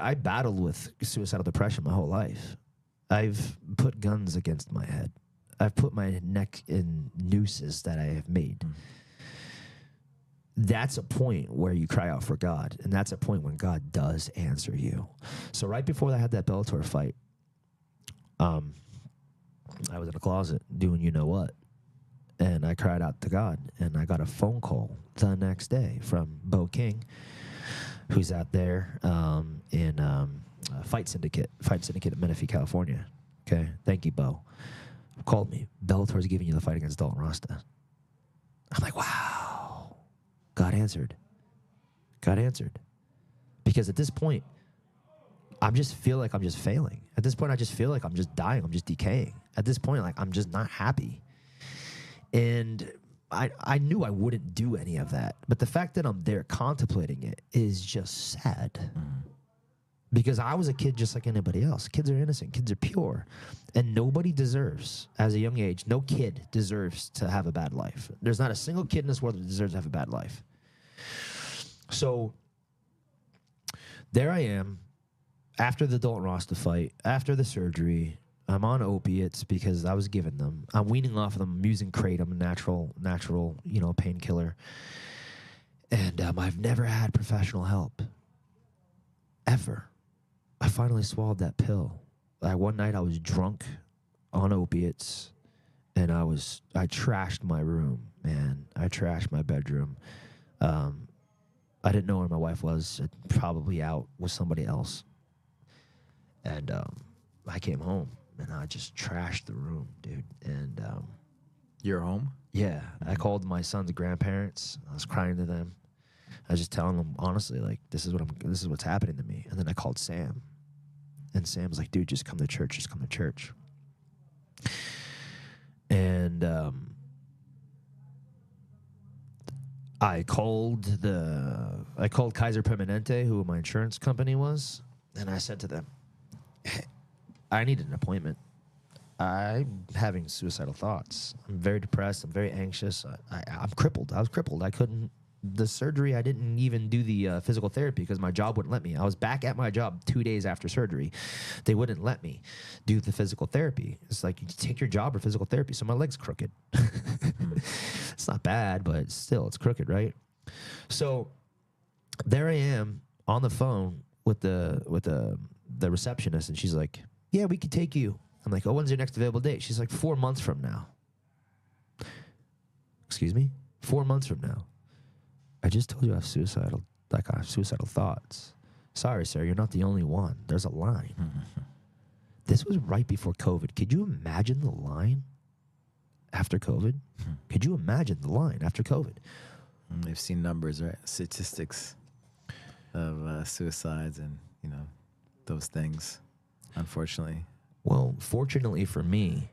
I battled with suicidal depression my whole life. I've put guns against my head. I've put my neck in nooses that I have made. That's a point where you cry out for God, and that's a point when God does answer you. So right before I had that Bellator fight, I was in a closet doing you know what, and I cried out to God, and I got a phone call the next day from Bo King, who's out there in Fight Syndicate in Menifee, California. Okay, thank you, Bo. Called me. Bellator's giving you the fight against Dalton Rasta. I'm like, wow. God answered. God answered. Because at this point, I just feel like I'm just failing. At this point, I just feel like I'm just dying. I'm just decaying. At this point, like, I'm just not happy. And I knew I wouldn't do any of that. But the fact that I'm there contemplating it is just sad. Because I was a kid just like anybody else. Kids are innocent. Kids are pure. And nobody deserves, as a young age, no kid deserves to have a bad life. There's not a single kid in this world that deserves to have a bad life. So there I am, after the Dalton Rasta fight, after the surgery. I'm on opiates because I was given them. I'm weaning off of them. I'm using kratom, natural, painkiller. And I've never had professional help. Ever. I finally swallowed that pill. One night I was drunk on opiates, and I trashed my room, man. I trashed my bedroom. I didn't know where my wife was. Probably out with somebody else. And I came home, and I just trashed the room, dude. And you're home? Yeah. I called my son's grandparents. I was crying to them. I was just telling them honestly, like, this is what's happening to me. And then I called Sam, and Sam was like, dude, just come to church. Just come to church. And I called Kaiser Permanente, who my insurance company was, and I said to them, hey, I need an appointment. I'm having suicidal thoughts. I'm very depressed. I'm very anxious. I'm crippled. I was crippled. The surgery, I didn't even do the physical therapy because my job wouldn't let me. I was back at my job 2 days after surgery. They wouldn't let me do the physical therapy. It's like, you take your job or physical therapy. So my leg's crooked. It's not bad, but still, it's crooked, right? So there I am on the phone with the receptionist, and she's like, yeah, we could take you. I'm like, oh, when's your next available date? She's like, 4 months from now. Excuse me? 4 months from now. I just told you I have suicidal thoughts. Sorry, sir, you're not the only one. There's a line. This was right before COVID. Could you imagine the line after COVID? Could you imagine the line after COVID? They've seen numbers, right? Statistics of suicides and, those things, unfortunately. Well, fortunately for me,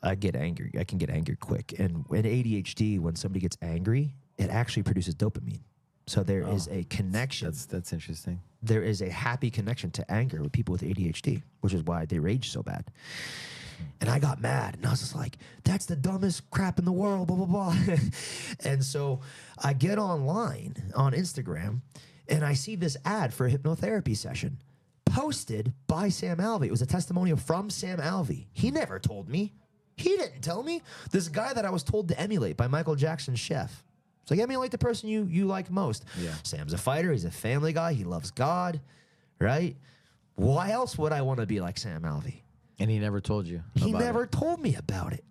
I get angry. I can get angry quick. And in ADHD, when somebody gets angry, it actually produces dopamine. So there is a connection. That's interesting. There is a happy connection to anger with people with ADHD, which is why they rage so bad. And I got mad, and I was just like, that's the dumbest crap in the world, blah, blah, blah. And so I get online on Instagram, and I see this ad for a hypnotherapy session posted by Sam Alvey. It was a testimonial from Sam Alvey. He never told me. He didn't tell me. This guy that I was told to emulate by Michael Jackson's Chef. It's like, emulate the person you like most. Yeah. Sam's a fighter. He's a family guy. He loves God, right? Why else would I want to be like Sam Alvey? And he never told you He never told me about it.